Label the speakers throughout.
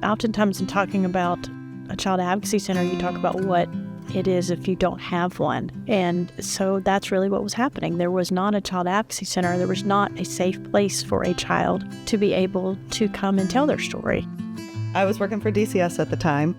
Speaker 1: Oftentimes in talking about a child advocacy center, you talk about what it is if you don't have one. And so that's really what was happening. There was not a child advocacy center. There was not a safe place for a child to be able to come and tell their story.
Speaker 2: I was working for DCS at the time.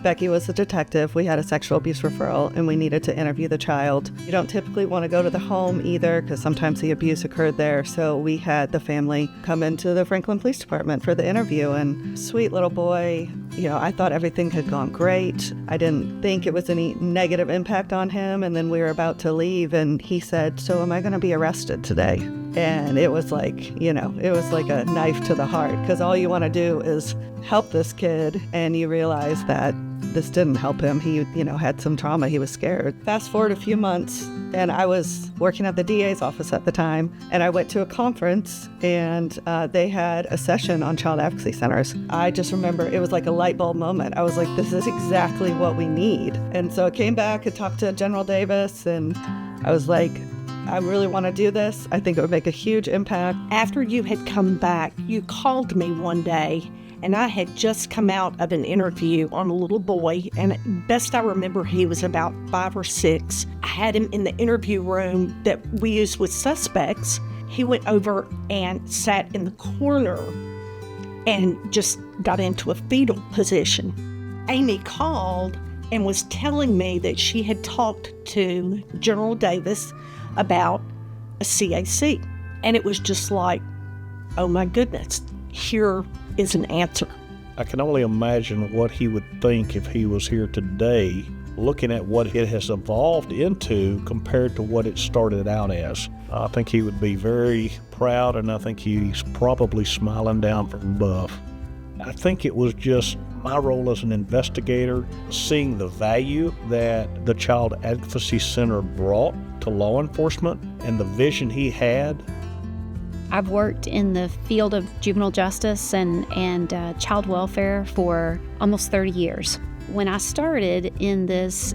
Speaker 2: Becky was a detective. We had a sexual abuse referral, and we needed to interview the child. You don't typically want to go to the home either, because sometimes the abuse occurred there. So we had the family come into the Franklin Police Department for the interview, and sweet little boy, I thought everything had gone great. I didn't think it was any negative impact on him. And then we were about to leave, and he said, "So am I going to be arrested today?" And it was like, it was like a knife to the heart, because all you want to do is help this kid, and you realize that this didn't help him. He, had some trauma. He was scared. Fast forward a few months, and I was working at the DA's office at the time, and I went to a conference, and they had a session on child advocacy centers. I just remember it was like a light bulb moment. I was like, this is exactly what we need. And so I came back and talked to General Davis, and I was like, I really want to do this. I think it would make a huge impact.
Speaker 3: After you had come back, you called me one day, and I had just come out of an interview on a little boy, and best I remember, he was about 5 or 6. I had him in the interview room that we use with suspects. He went over and sat in the corner and just got into a fetal position. Amy called and was telling me that she had talked to General Davis about a CAC. And it was just like, oh my goodness, here is an answer.
Speaker 4: I can only imagine what he would think if he was here today, looking at what it has evolved into compared to what it started out as. I think he would be very proud, and I think he's probably smiling down from above. I think it was just my role as an investigator, seeing the value that the Child Advocacy Center brought to law enforcement and the vision he had.
Speaker 5: I've worked in the field of juvenile justice and child welfare for almost 30 years. When I started in this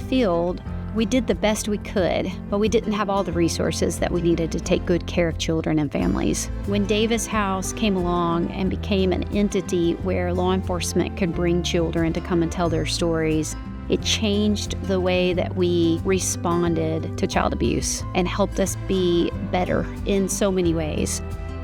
Speaker 5: field, we did the best we could, but we didn't have all the resources that we needed to take good care of children and families. When Davis House came along and became an entity where law enforcement could bring children to come and tell their stories, it changed the way that we responded to child abuse and helped us be better in so many ways.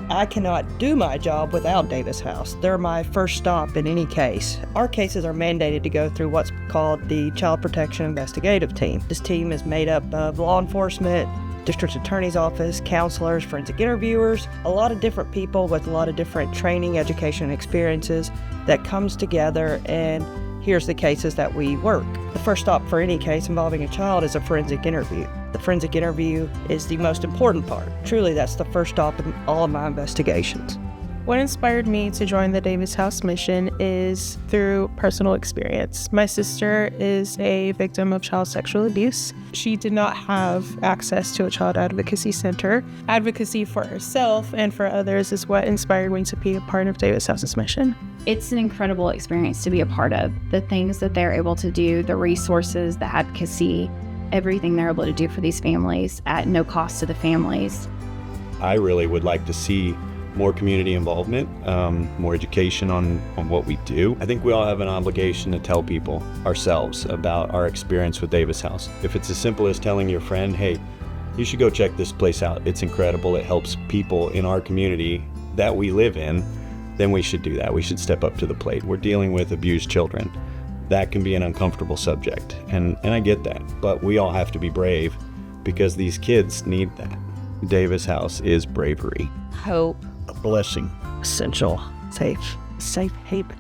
Speaker 6: I cannot do my job without Davis House. They're my first stop in any case. Our cases are mandated to go through what's called the Child Protection Investigative Team. This team is made up of law enforcement, district attorney's office, counselors, forensic interviewers, a lot of different people with a lot of different training, education, and experiences that comes together, and here's the cases that we work. The first stop for any case involving a child is a forensic interview. The forensic interview is the most important part. Truly, that's the first stop in all of my investigations.
Speaker 7: What inspired me to join the Davis House mission is through personal experience. My sister is a victim of child sexual abuse. She did not have access to a child advocacy center. Advocacy for herself and for others is what inspired me to be a part of Davis House's mission.
Speaker 8: It's an incredible experience to be a part of. The things that they're able to do, the resources, the advocacy, everything they're able to do for these families at no cost to the families.
Speaker 9: I really would like to see more community involvement, more education on what we do. I think we all have an obligation to tell people ourselves about our experience with Davis House. If it's as simple as telling your friend, hey, you should go check this place out. It's incredible. It helps people in our community that we live in, then we should do that. We should step up to the plate. We're dealing with abused children. That can be an uncomfortable subject, and I get that, but we all have to be brave because these kids need that. Davis House is bravery.
Speaker 1: Hope.
Speaker 4: A blessing.
Speaker 2: Essential. Safe haven.